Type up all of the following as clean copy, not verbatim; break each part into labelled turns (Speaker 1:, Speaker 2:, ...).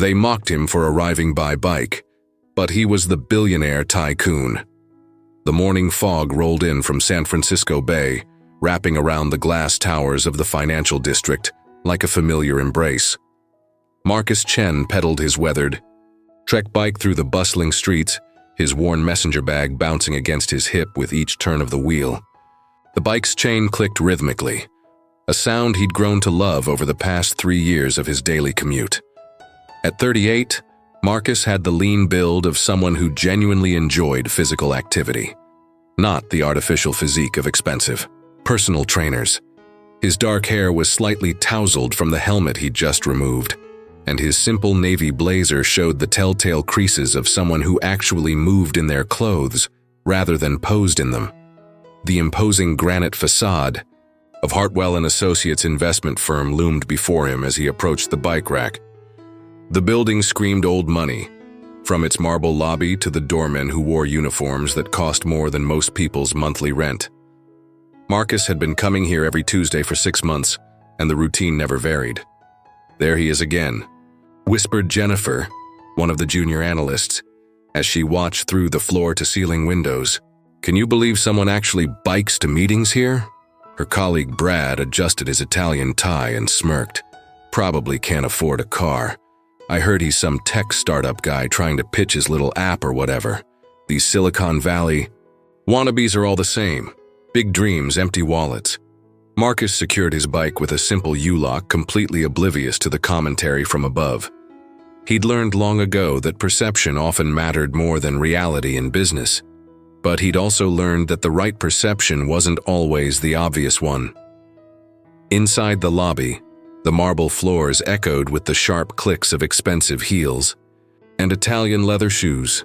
Speaker 1: They mocked him for arriving by bike, but he was the billionaire tycoon. The morning fog rolled in from San Francisco Bay, wrapping around the glass towers of the financial district like a familiar embrace. Marcus Chen pedaled his weathered trek bike through the bustling streets, his worn messenger bag bouncing against his hip with each turn of the wheel. The bike's chain clicked rhythmically, a sound he'd grown to love over the past 3 years of his daily commute. At 38, Marcus had the lean build of someone who genuinely enjoyed physical activity, not the artificial physique of expensive personal trainers. His dark hair was slightly tousled from the helmet he'd just removed, and his simple navy blazer showed the telltale creases of someone who actually moved in their clothes rather than posed in them. The imposing granite facade of Hartwell & Associates investment firm loomed before him as he approached the bike rack. The building screamed old money, from its marble lobby to the doormen who wore uniforms that cost more than most people's monthly rent. Marcus had been coming here every Tuesday for 6 months, and the routine never varied. "There he is again," whispered Jennifer, one of the junior analysts, as she watched through the floor-to-ceiling windows. "Can you believe someone actually bikes to meetings here?" Her colleague Brad adjusted his Italian tie and smirked. "Probably can't afford a car. I heard he's some tech startup guy trying to pitch his little app or whatever. These Silicon Valley wannabes are all the same. Big dreams, empty wallets." Marcus secured his bike with a simple U-lock, completely oblivious to the commentary from above. He'd learned long ago that perception often mattered more than reality in business, but he'd also learned that the right perception wasn't always the obvious one. Inside the lobby, the marble floors echoed with the sharp clicks of expensive heels and Italian leather shoes.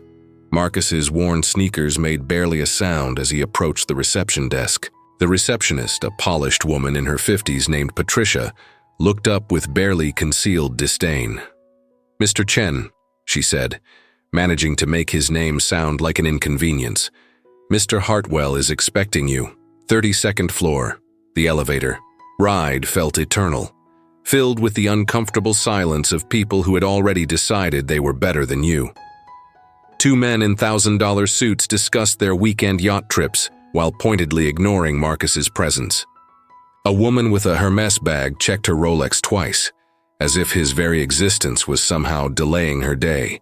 Speaker 1: Marcus's worn sneakers made barely a sound as he approached the reception desk. The receptionist, a polished woman in her 50s named Patricia, looked up with barely concealed disdain. "Mr. Chen," she said, managing to make his name sound like an inconvenience. "Mr. Hartwell is expecting you. 32nd floor." The elevator ride felt eternal, filled with the uncomfortable silence of people who had already decided they were better than you. 2 men in $1,000 suits discussed their weekend yacht trips while pointedly ignoring Marcus's presence. A woman with a Hermes bag checked her Rolex twice, as if his very existence was somehow delaying her day.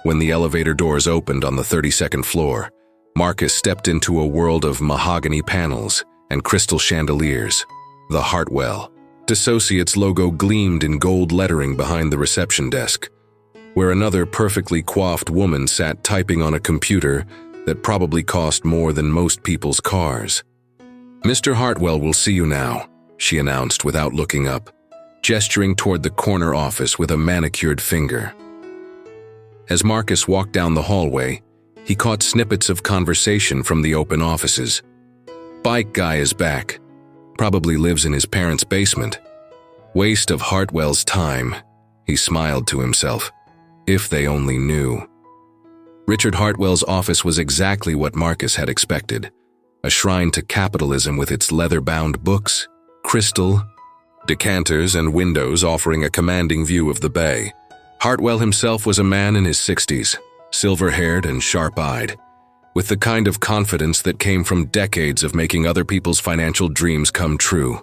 Speaker 1: When the elevator doors opened on the 32nd floor, Marcus stepped into a world of mahogany panels and crystal chandeliers. The Hartwell Associates logo gleamed in gold lettering behind the reception desk, where another perfectly coiffed woman sat typing on a computer that probably cost more than most people's cars. "Mr. Hartwell will see you now," she announced without looking up, gesturing toward the corner office with a manicured finger. As Marcus walked down the hallway, he caught snippets of conversation from the open offices. "Bike guy is back. Probably lives in his parents' basement. Waste of Hartwell's time," he smiled to himself. If they only knew. Richard Hartwell's office was exactly what Marcus had expected, a shrine to capitalism with its leather-bound books, crystal decanters, and windows offering a commanding view of the bay. Hartwell himself was a man in his 60s, silver-haired and sharp-eyed, with the kind of confidence that came from decades of making other people's financial dreams come true,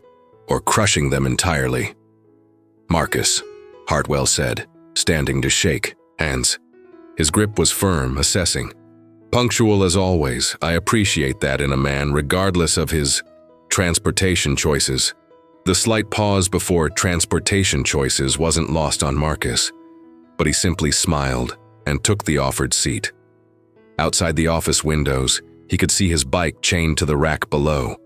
Speaker 1: or crushing them entirely. "Marcus," Hartwell said, standing to shake hands. His grip was firm, assessing. "Punctual as always. I appreciate that in a man, regardless of his transportation choices." The slight pause before transportation choices wasn't lost on Marcus, but he simply smiled and took the offered seat. Outside the office windows, he could see his bike chained to the rack below,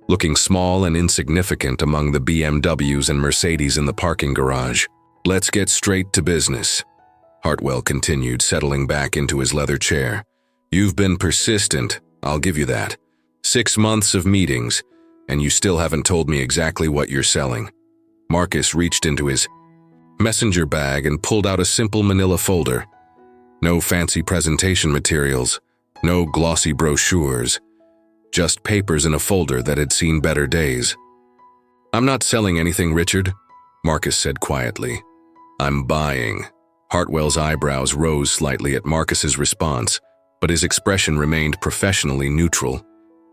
Speaker 1: looking small and insignificant among the BMWs and Mercedes in the parking garage. "Let's get straight to business," Hartwell continued, settling back into his leather chair. "You've been persistent, I'll give you that. 6 months of meetings, and you still haven't told me exactly what you're selling." Marcus reached into his messenger bag and pulled out a simple manila folder. No fancy presentation materials, no glossy brochures, just papers in a folder that had seen better days. "I'm not selling anything, Richard," Marcus said quietly. "I'm buying." Hartwell's eyebrows rose slightly at Marcus's response, but his expression remained professionally neutral.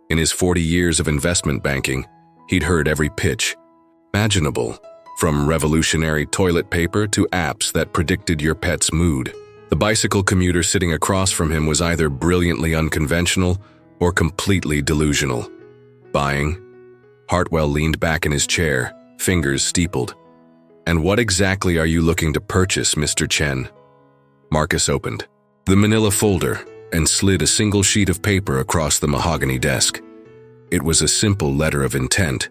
Speaker 1: In his 40 years of investment banking, he'd heard every pitch imaginable, from revolutionary toilet paper to apps that predicted your pet's mood. The bicycle commuter sitting across from him was either brilliantly unconventional or completely delusional. Buying? Hartwell leaned back in his chair, fingers steepled. "And what exactly are you looking to purchase, Mr. Chen?" Marcus opened the manila folder and slid a single sheet of paper across the mahogany desk. It was a simple letter of intent,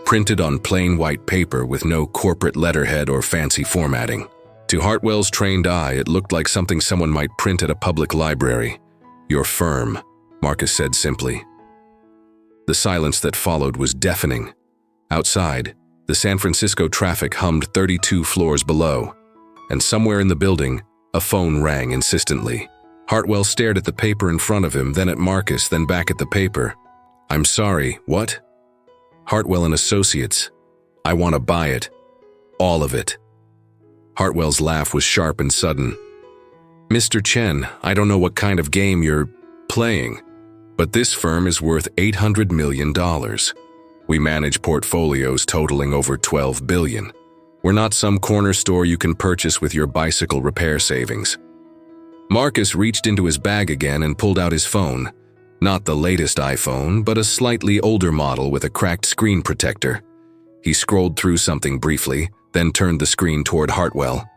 Speaker 1: printed on plain white paper with no corporate letterhead or fancy formatting. To Hartwell's trained eye, it looked like something someone might print at a public library. "Your firm," Marcus said simply. The silence that followed was deafening. Outside, the San Francisco traffic hummed 32 floors below, and somewhere in the building, a phone rang insistently. Hartwell stared at the paper in front of him, then at Marcus, then back at the paper. "I'm sorry, what?" "Hartwell and Associates. I want to buy it. All of it." Hartwell's laugh was sharp and sudden. "Mr. Chen, I don't know what kind of game you're playing, but this firm is worth $800 million. We manage portfolios totaling over $12 billion. We're not some corner store you can purchase with your bicycle repair savings." Marcus reached into his bag again and pulled out his phone. Not the latest iPhone, but a slightly older model with a cracked screen protector. He scrolled through something briefly, then turned the screen toward Hartwell.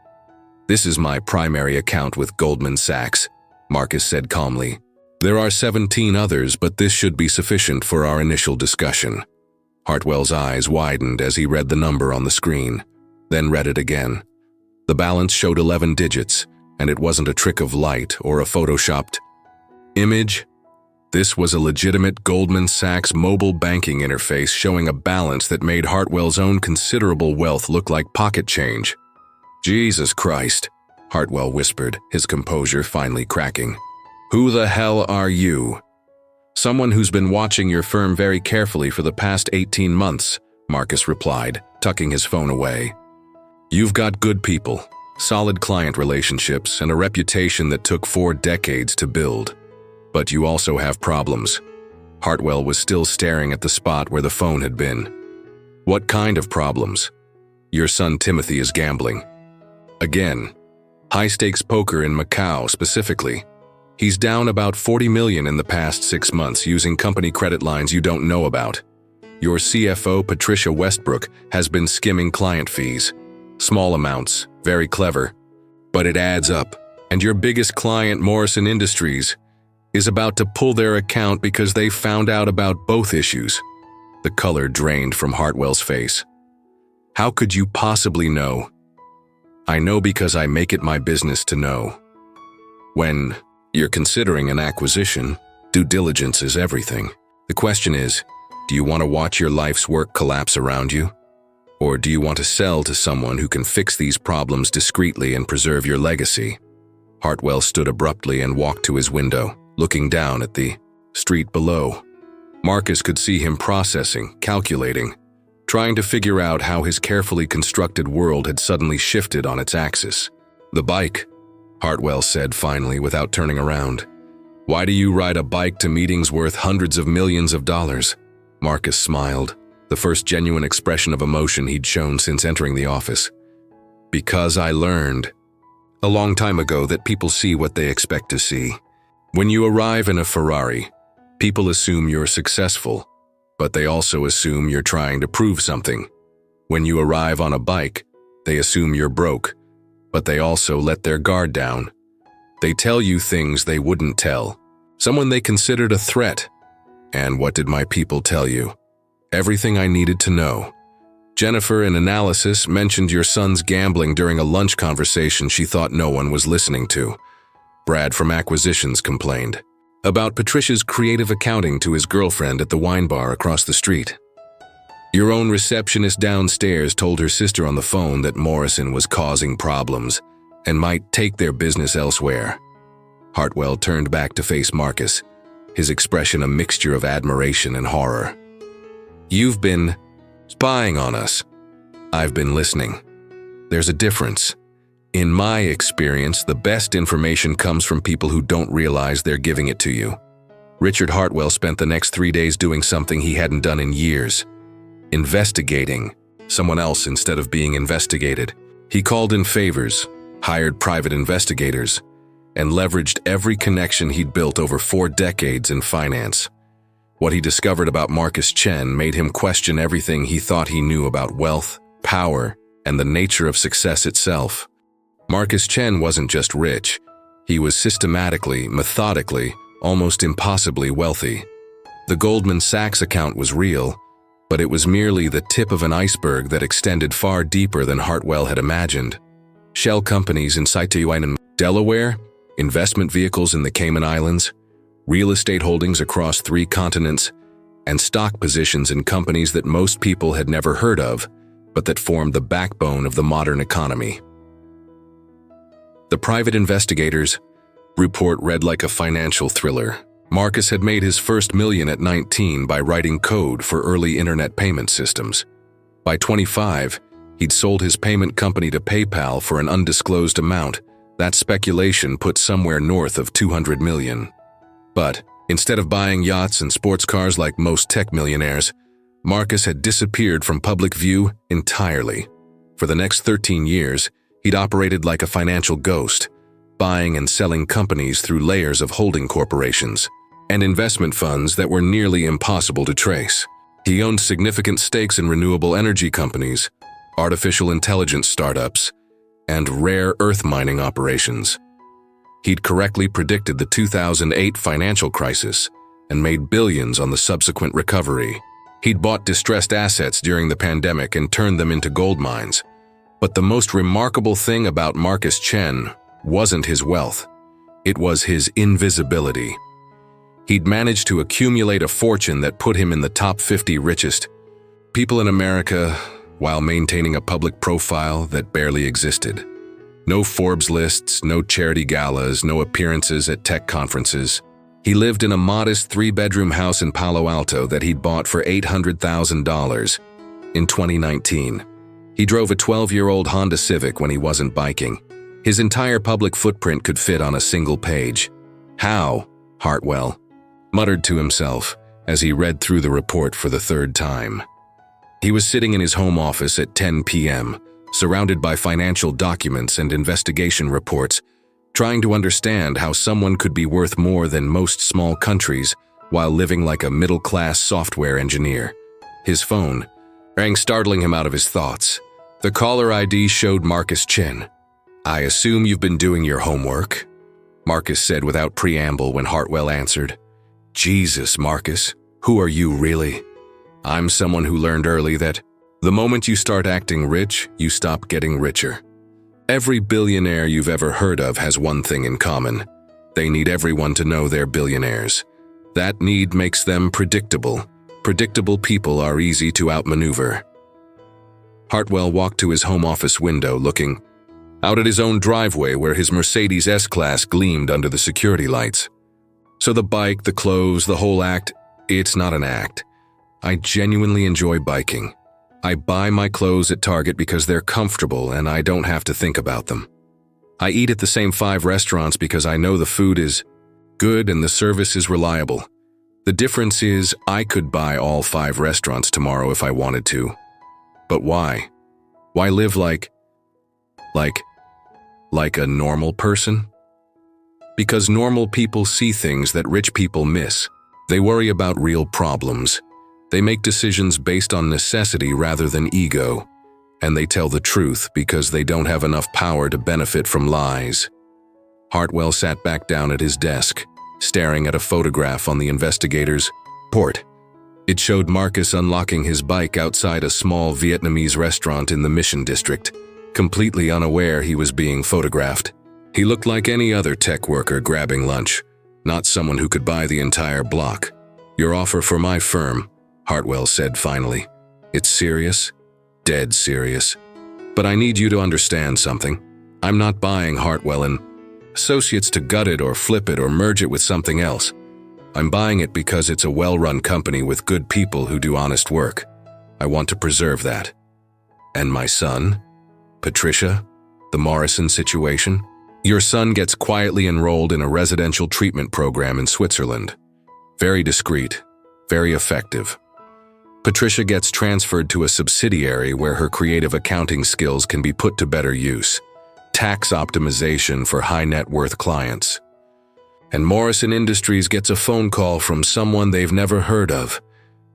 Speaker 1: "This is my primary account with Goldman Sachs," Marcus said calmly. "There are 17 others, but this should be sufficient for our initial discussion." Hartwell's eyes widened as he read the number on the screen, then read it again. The balance showed 11 digits, and it wasn't a trick of light or a photoshopped image. This was a legitimate Goldman Sachs mobile banking interface showing a balance that made Hartwell's own considerable wealth look like pocket change. "Jesus Christ," Hartwell whispered, his composure finally cracking. "Who the hell are you?" "Someone who's been watching your firm very carefully for the past 18 months, Marcus replied, tucking his phone away. "You've got good people, solid client relationships, and a reputation that took 4 decades to build. But you also have problems." Hartwell was still staring at the spot where the phone had been. "What kind of problems?" "Your son Timothy is gambling. Again. High-stakes poker in Macau specifically. He's down about $40 million in the past 6 months using company credit lines you don't know about. Your CFO, Patricia Westbrook, has been skimming client fees. Small amounts, very clever. But it adds up, and your biggest client, Morrison Industries, is about to pull their account because they found out about both issues." The color drained from Hartwell's face. "How could you possibly know?" "I know because I make it my business to know. When you're considering an acquisition, due diligence is everything. The question is, do you want to watch your life's work collapse around you? Or do you want to sell to someone who can fix these problems discreetly and preserve your legacy?" Hartwell stood abruptly and walked to his window, looking down at the street below. Marcus could see him processing, calculating, trying to figure out how his carefully constructed world had suddenly shifted on its axis. "The bike," Hartwell said finally without turning around. "Why do you ride a bike to meetings worth hundreds of millions of dollars?" Marcus smiled, the first genuine expression of emotion he'd shown since entering the office. "Because I learned a long time ago that people see what they expect to see. When you arrive in a Ferrari, people assume you're successful, but they also assume you're trying to prove something. When you arrive on a bike, they assume you're broke, but they also let their guard down. They tell you things they wouldn't tell, someone they considered a threat. And what did my people tell you? Everything I needed to know. Jennifer, in analysis, mentioned your son's gambling during a lunch conversation she thought no one was listening to. Brad from Acquisitions complained about Patricia's creative accounting to his girlfriend at the wine bar across the street. Your own receptionist downstairs told her sister on the phone that Morrison was causing problems and might take their business elsewhere." Hartwell turned back to face Marcus, his expression a mixture of admiration and horror. "You've been spying on us. I've been listening. There's a difference. In my experience, the best information comes from people who don't realize they're giving it to you. Richard Hartwell spent the next 3 days doing something he hadn't done in years. Investigating someone else instead of being investigated. He called in favors, hired private investigators, and leveraged every connection he'd built over 4 decades in finance. What he discovered about Marcus Chen made him question everything he thought he knew about wealth, power, and the nature of success itself. Marcus Chen wasn't just rich. He was systematically, methodically, almost impossibly wealthy. The Goldman Sachs account was real, but it was merely the tip of an iceberg that extended far deeper than Hartwell had imagined. Shell companies in Sitayuan, Delaware, investment vehicles in the Cayman Islands, real estate holdings across 3 continents, and stock positions in companies that most people had never heard of, but that formed the backbone of the modern economy. The private investigators' report read like a financial thriller. Marcus had made his first million at 19 by writing code for early internet payment systems. By 25, he'd sold his payment company to PayPal for an undisclosed amount. That speculation put somewhere north of 200 million. But instead of buying yachts and sports cars like most tech millionaires, Marcus had disappeared from public view entirely. For the next 13 years, he'd operated like a financial ghost, buying and selling companies through layers of holding corporations and investment funds that were nearly impossible to trace. He owned significant stakes in renewable energy companies, artificial intelligence startups, and rare earth mining operations. He'd correctly predicted the 2008 financial crisis and made billions on the subsequent recovery. He'd bought distressed assets during the pandemic and turned them into gold mines. But the most remarkable thing about Marcus Chen wasn't his wealth. It was his invisibility. He'd managed to accumulate a fortune that put him in the top 50 richest people in America while maintaining a public profile that barely existed. No Forbes lists, no charity galas, no appearances at tech conferences. He lived in a modest 3-bedroom house in Palo Alto that he'd bought for $800,000 in 2019. He drove a 12-year-old Honda Civic when he wasn't biking. His entire public footprint could fit on a single page. How? Hartwell muttered to himself as he read through the report for the 3rd time. He was sitting in his home office at 10 p.m., surrounded by financial documents and investigation reports, trying to understand how someone could be worth more than most small countries while living like a middle-class software engineer. His phone rang, startling him out of his thoughts. The caller ID showed Marcus Chen. "I assume you've been doing your homework," Marcus said without preamble when Hartwell answered. "Jesus, Marcus, who are you really?" "I'm someone who learned early that the moment you start acting rich, you stop getting richer. Every billionaire you've ever heard of has one thing in common. They need everyone to know they're billionaires. That need makes them predictable. Predictable people are easy to outmaneuver." Hartwell walked to his home office window, looking out at his own driveway where his Mercedes S-Class gleamed under the security lights. "So the bike, the clothes, the whole act, it's not an act. I genuinely enjoy biking. I buy my clothes at Target because they're comfortable and I don't have to think about them. I eat at the same 5 restaurants because I know the food is good and the service is reliable. The difference is I could buy all 5 restaurants tomorrow if I wanted to. But why? Why live like a normal person? Because normal people see things that rich people miss. They worry about real problems. They make decisions based on necessity rather than ego. And they tell the truth because they don't have enough power to benefit from lies." Hartwell sat back down at his desk, staring at a photograph on the investigator's report. It showed Marcus unlocking his bike outside a small Vietnamese restaurant in the Mission District, completely unaware he was being photographed. He looked like any other tech worker grabbing lunch, not someone who could buy the entire block. "Your offer for my firm," Hartwell said finally. "It's serious, dead serious. But I need you to understand something. I'm not buying Hartwell and Associates to gut it or flip it or merge it with something else. I'm buying it because it's a well-run company with good people who do honest work. I want to preserve that. And my son, Patricia, The Morrison situation? Your son gets quietly enrolled in a residential treatment program in Switzerland. Very discreet, very effective. Patricia gets transferred to a subsidiary where her creative accounting skills can be put to better use. Tax optimization for high net worth clients. And Morrison Industries gets a phone call from someone they've never heard of,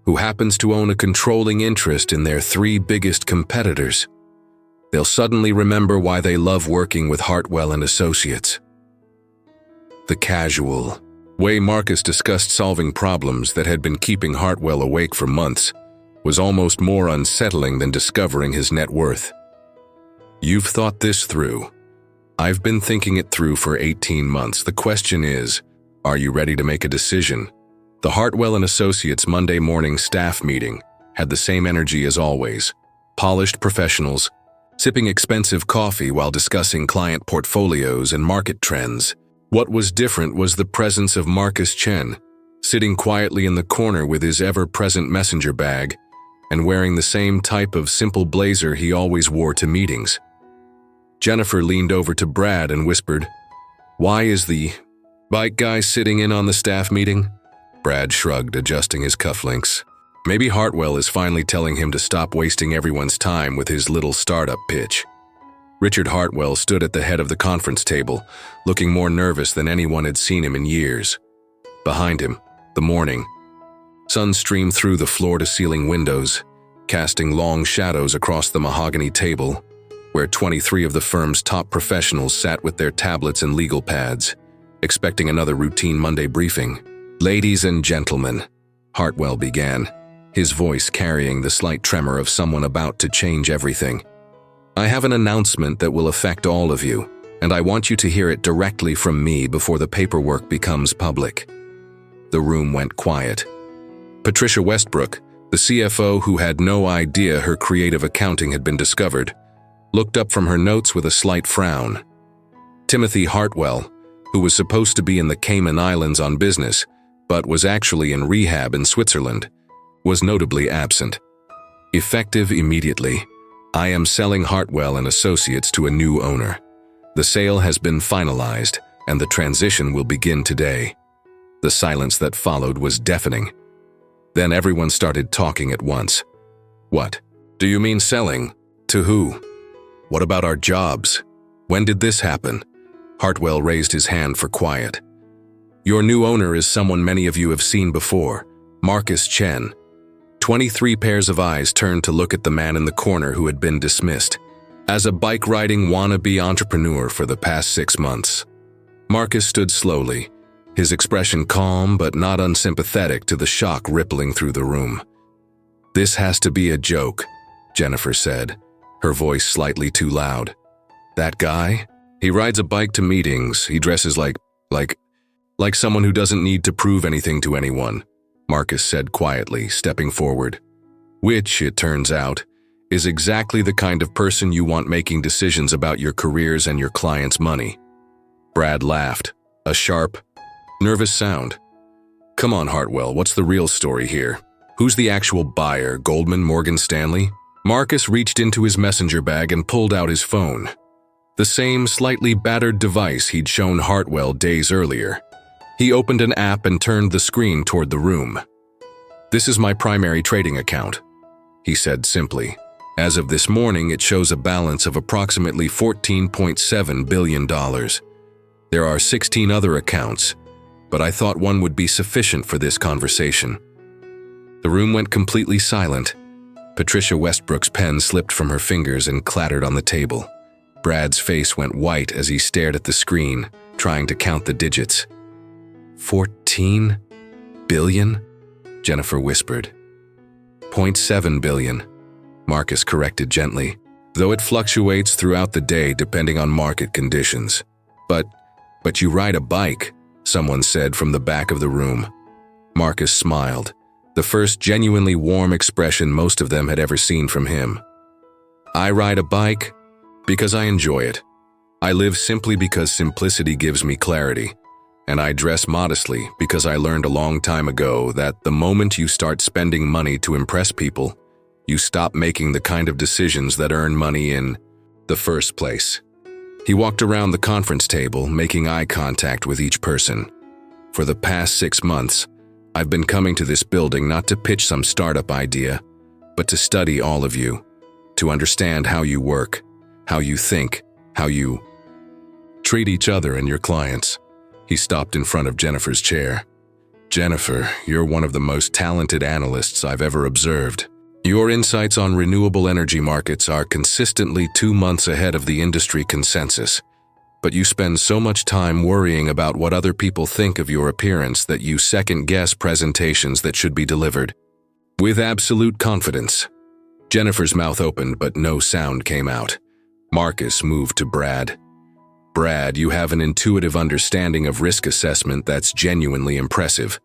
Speaker 1: who happens to own a controlling interest in their 3 biggest competitors. They'll suddenly remember why they love working with Hartwell and Associates. The casual way Marcus discussed solving problems that had been keeping Hartwell awake for months was almost more unsettling than discovering his net worth. You've thought this through. I've been thinking it through for 18 months. The question is, are you ready to make a decision? The Hartwell and Associates Monday morning staff meeting had the same energy as always. Polished professionals, sipping expensive coffee while discussing client portfolios and market trends. What was different was the presence of Marcus Chen, sitting quietly in the corner with his ever-present messenger bag and wearing the same type of simple blazer he always wore to meetings. Jennifer leaned over to Brad and whispered, "Why is the bike guy sitting in on the staff meeting?" Brad shrugged, adjusting his cufflinks. Maybe Hartwell is finally telling him to stop wasting everyone's time with his little startup pitch. Richard Hartwell stood at the head of the conference table, looking more nervous than anyone had seen him in years. Behind him, the morning sun streamed through the floor-to-ceiling windows, casting long shadows across the mahogany table, where 23 of the firm's top professionals sat with their tablets and legal pads, expecting another routine Monday briefing. "Ladies and gentlemen," Hartwell began, his voice carrying the slight tremor of someone about to change everything. "I have an announcement that will affect all of you, and I want you to hear it directly from me before the paperwork becomes public." The room went quiet. Patricia Westbrook, the CFO who had no idea her creative accounting had been discovered, looked up from her notes with a slight frown. Timothy Hartwell, who was supposed to be in the Cayman Islands on business, but was actually in rehab in Switzerland, was notably absent. Effective immediately, I am selling Hartwell and Associates to a new owner. The sale has been finalized, and the transition will begin today. The silence that followed was deafening. Then everyone started talking at once. "What? Do you mean selling? To who? What about our jobs? When did this happen?" Hartwell raised his hand for quiet. "Your new owner is someone many of you have seen before, Marcus Chen." 23 pairs of eyes turned to look at the man in the corner who had been dismissed as a bike-riding wannabe entrepreneur for the past 6 months. Marcus stood slowly, his expression calm but not unsympathetic to the shock rippling through the room. "This has to be a joke," Jennifer said, her voice slightly too loud. "That guy? He rides a bike to meetings. He dresses like someone who doesn't need to prove anything to anyone," Marcus said quietly, stepping forward. "Which, it turns out, is exactly the kind of person you want making decisions about your careers and your clients' money." Brad laughed, a sharp, nervous sound. "Come on, Hartwell, what's the real story here? Who's the actual buyer, Goldman, Morgan Stanley?" Marcus reached into his messenger bag and pulled out his phone. The same slightly battered device he'd shown Hartwell days earlier. He opened an app and turned the screen toward the room. "This is my primary trading account," he said simply. "As of this morning, it shows a balance of approximately $14.7 billion. There are 16 other accounts, but I thought one would be sufficient for this conversation." The room went completely silent. Patricia Westbrook's pen slipped from her fingers and clattered on the table. Brad's face went white as he stared at the screen, trying to count the digits. 14 billion? Jennifer whispered. 0.7 billion, Marcus corrected gently, though it fluctuates throughout the day depending on market conditions. But you ride a bike, someone said from the back of the room. Marcus smiled, the first genuinely warm expression most of them had ever seen from him. "I ride a bike because I enjoy it. I live simply because simplicity gives me clarity. And I dress modestly because I learned a long time ago that the moment you start spending money to impress people, you stop making the kind of decisions that earn money in the first place." He walked around the conference table, making eye contact with each person. For the past 6 months, I've been coming to this building not to pitch some startup idea, but to study all of you, to understand how you work, how you think, how you treat each other and your clients. He stopped in front of Jennifer's chair. Jennifer, you're one of the most talented analysts I've ever observed. Your insights on renewable energy markets are consistently 2 months ahead of the industry consensus. But you spend so much time worrying about what other people think of your appearance that you second-guess presentations that should be delivered. With absolute confidence. Jennifer's mouth opened, but no sound came out. Marcus moved to Brad. Brad, you have an intuitive understanding of risk assessment that's genuinely impressive.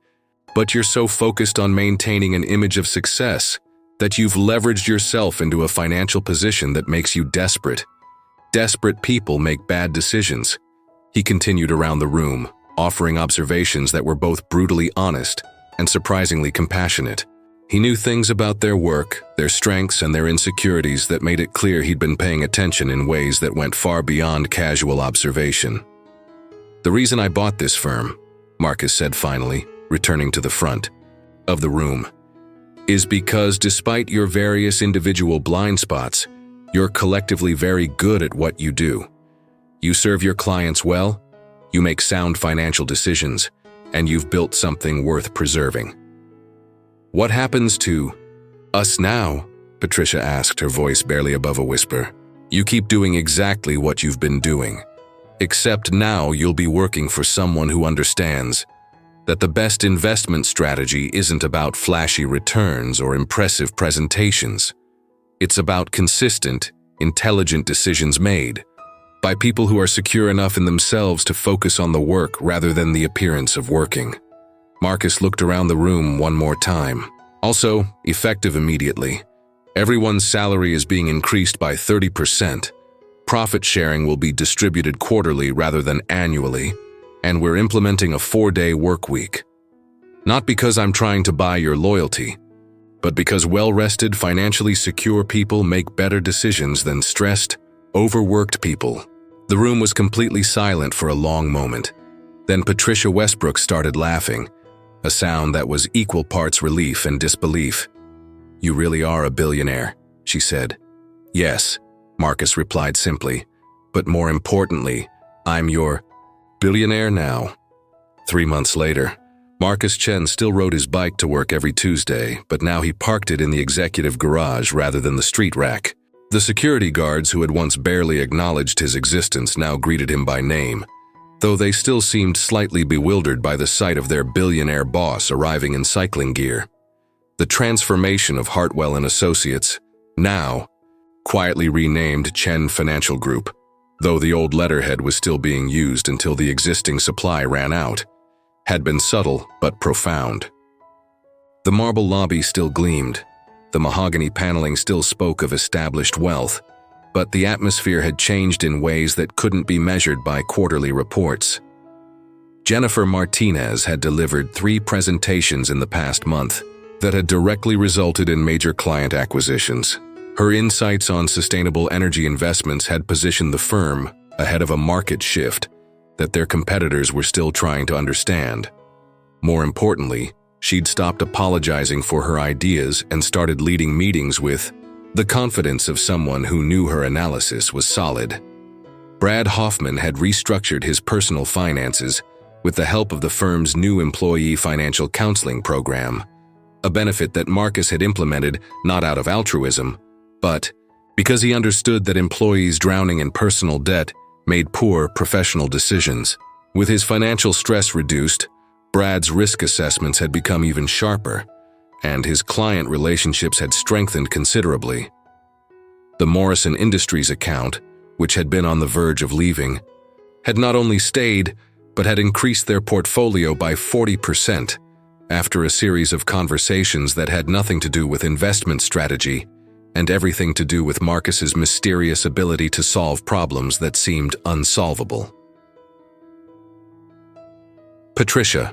Speaker 1: But you're so focused on maintaining an image of success that you've leveraged yourself into a financial position that makes you desperate. Desperate people make bad decisions. He continued around the room, offering observations that were both brutally honest and surprisingly compassionate. He knew things about their work, their strengths, and their insecurities that made it clear he'd been paying attention in ways that went far beyond casual observation. The reason I bought this firm, Marcus said finally, returning to the front of the room, is because despite your various individual blind spots, you're collectively very good at what you do. You serve your clients well, you make sound financial decisions, and you've built something worth preserving. What happens to us now? Patricia asked, her voice barely above a whisper. You keep doing exactly what you've been doing, except now you'll be working for someone who understands that the best investment strategy isn't about flashy returns or impressive presentations. It's about consistent, intelligent decisions made by people who are secure enough in themselves to focus on the work rather than the appearance of working. Marcus looked around the room one more time. Also, effective immediately. Everyone's salary is being increased by 30%. Profit sharing will be distributed quarterly rather than annually, and we're implementing a 4-day work week. Not because I'm trying to buy your loyalty, but because well-rested, financially secure people make better decisions than stressed, overworked people. The room was completely silent for a long moment. Then Patricia Westbrook started laughing, a sound that was equal parts relief and disbelief. You really are a billionaire, she said. Yes, Marcus replied simply, but more importantly, I'm your billionaire now. 3 months later, Marcus Chen still rode his bike to work every Tuesday, but now he parked it in the executive garage rather than the street rack. The security guards who had once barely acknowledged his existence now greeted him by name, though they still seemed slightly bewildered by the sight of their billionaire boss arriving in cycling gear. The transformation of Hartwell & Associates, now quietly renamed Chen Financial Group, though the old letterhead was still being used until the existing supply ran out, had been subtle but profound. The marble lobby still gleamed, the mahogany paneling still spoke of established wealth, but the atmosphere had changed in ways that couldn't be measured by quarterly reports. Jennifer Martinez had delivered 3 presentations in the past month that had directly resulted in major client acquisitions. Her insights on sustainable energy investments had positioned the firm ahead of a market shift that their competitors were still trying to understand. More importantly, she'd stopped apologizing for her ideas and started leading meetings with the confidence of someone who knew her analysis was solid. Brad Hoffman had restructured his personal finances with the help of the firm's new employee financial counseling program, a benefit that Marcus had implemented not out of altruism, but because he understood that employees drowning in personal debt made poor professional decisions. With his financial stress reduced, Brad's risk assessments had become even sharper, and his client relationships had strengthened considerably. The Morrison Industries account, which had been on the verge of leaving, had not only stayed, but had increased their portfolio by 40% after a series of conversations that had nothing to do with investment strategy and everything to do with Marcus's mysterious ability to solve problems that seemed unsolvable. Patricia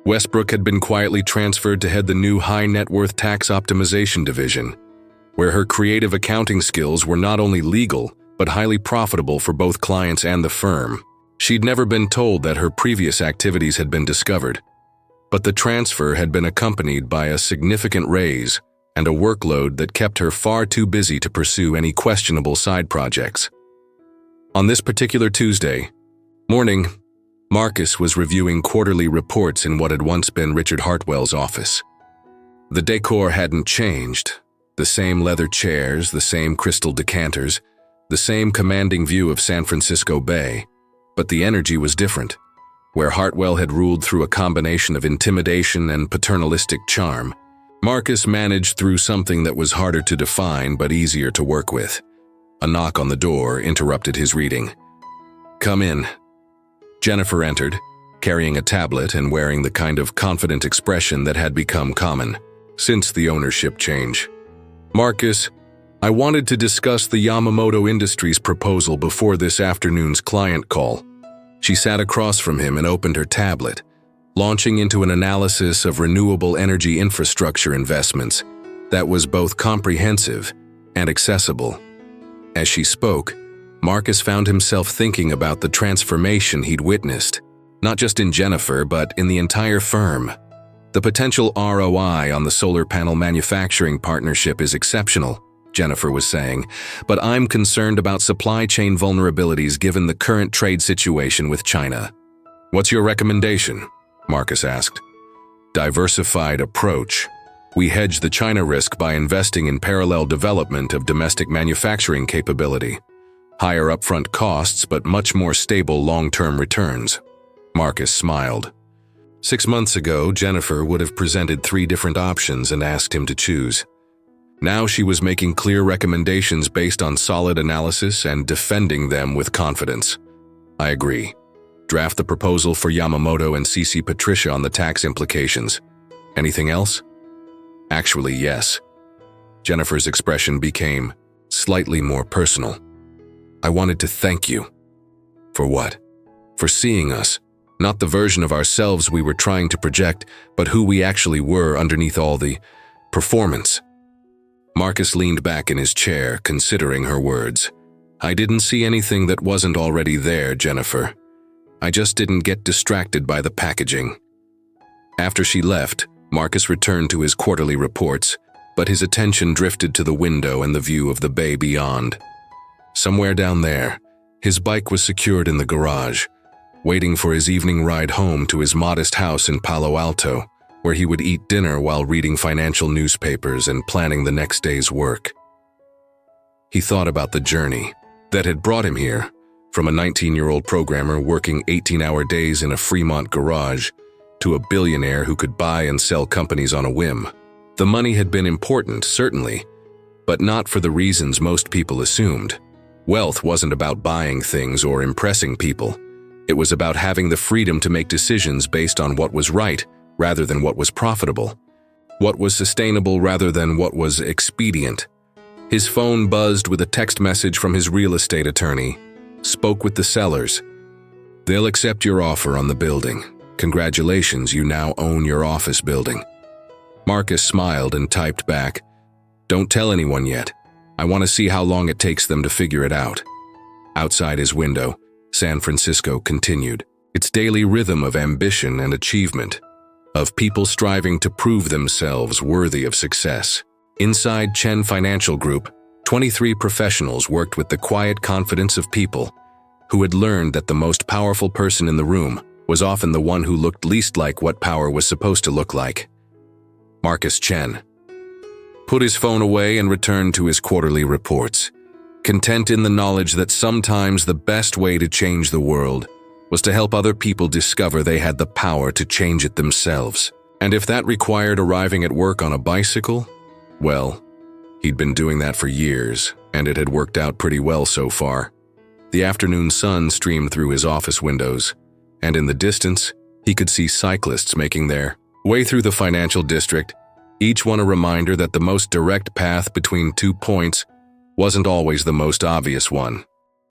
Speaker 1: Westbrook had been quietly transferred to head the new high-net-worth tax optimization division, where her creative accounting skills were not only legal but highly profitable for both clients and the firm. She'd never been told that her previous activities had been discovered, but the transfer had been accompanied by a significant raise and a workload that kept her far too busy to pursue any questionable side projects. On this particular Tuesday morning, Marcus was reviewing quarterly reports in what had once been Richard Hartwell's office. The decor hadn't changed. The same leather chairs, the same crystal decanters, the same commanding view of San Francisco Bay, but the energy was different. Where Hartwell had ruled through a combination of intimidation and paternalistic charm, Marcus managed through something that was harder to define but easier to work with. A knock on the door interrupted his reading. "Come in." Jennifer entered, carrying a tablet and wearing the kind of confident expression that had become common since the ownership change. "Marcus, I wanted to discuss the Yamamoto Industries proposal before this afternoon's client call." She sat across from him and opened her tablet, launching into an analysis of renewable energy infrastructure investments that was both comprehensive and accessible. As she spoke, Marcus found himself thinking about the transformation he'd witnessed, not just in Jennifer but in the entire firm. The potential ROI on the solar panel manufacturing partnership is exceptional, Jennifer was saying, but I'm concerned about supply chain vulnerabilities given the current trade situation with China. "What's your recommendation?" Marcus asked. "Diversified approach. We hedge the China risk by investing in parallel development of domestic manufacturing capability. Higher upfront costs but much more stable long-term returns." Marcus smiled. 6 months ago, Jennifer would have presented 3 different options and asked him to choose. Now she was making clear recommendations based on solid analysis and defending them with confidence. "I agree. Draft the proposal for Yamamoto and CC Patricia on the tax implications. Anything else?" "Actually, yes." Jennifer's expression became slightly more personal. "I wanted to thank you." "For what?" "For seeing us. Not the version of ourselves we were trying to project, but who we actually were underneath all the performance." Marcus leaned back in his chair, considering her words. "I didn't see anything that wasn't already there, Jennifer. I just didn't get distracted by the packaging." After she left, Marcus returned to his quarterly reports, but his attention drifted to the window and the view of the bay beyond. Somewhere down there, his bike was secured in the garage, waiting for his evening ride home to his modest house in Palo Alto, where he would eat dinner while reading financial newspapers and planning the next day's work. He thought about the journey that had brought him here, from a 19-year-old programmer working 18-hour days in a Fremont garage to a billionaire who could buy and sell companies on a whim. The money had been important, certainly, but not for the reasons most people assumed. Wealth wasn't about buying things or impressing people. It was about having the freedom to make decisions based on what was right rather than what was profitable, what was sustainable rather than what was expedient. His phone buzzed with a text message from his real estate attorney. "Spoke with the sellers. They'll accept your offer on the building. Congratulations, you now own your office building." Marcus smiled and typed back, "Don't tell anyone yet. I want to see how long it takes them to figure it out." Outside his window, San Francisco continued its daily rhythm of ambition and achievement, of people striving to prove themselves worthy of success. Inside Chen Financial Group, 23 professionals worked with the quiet confidence of people who had learned that the most powerful person in the room was often the one who looked least like what power was supposed to look like. Marcus Chen put his phone away and returned to his quarterly reports, content in the knowledge that sometimes the best way to change the world was to help other people discover they had the power to change it themselves. And if that required arriving at work on a bicycle, well, he'd been doing that for years, and it had worked out pretty well so far. The afternoon sun streamed through his office windows, and in the distance, he could see cyclists making their way through the financial district, each one a reminder that the most direct path between 2 points wasn't always the most obvious one.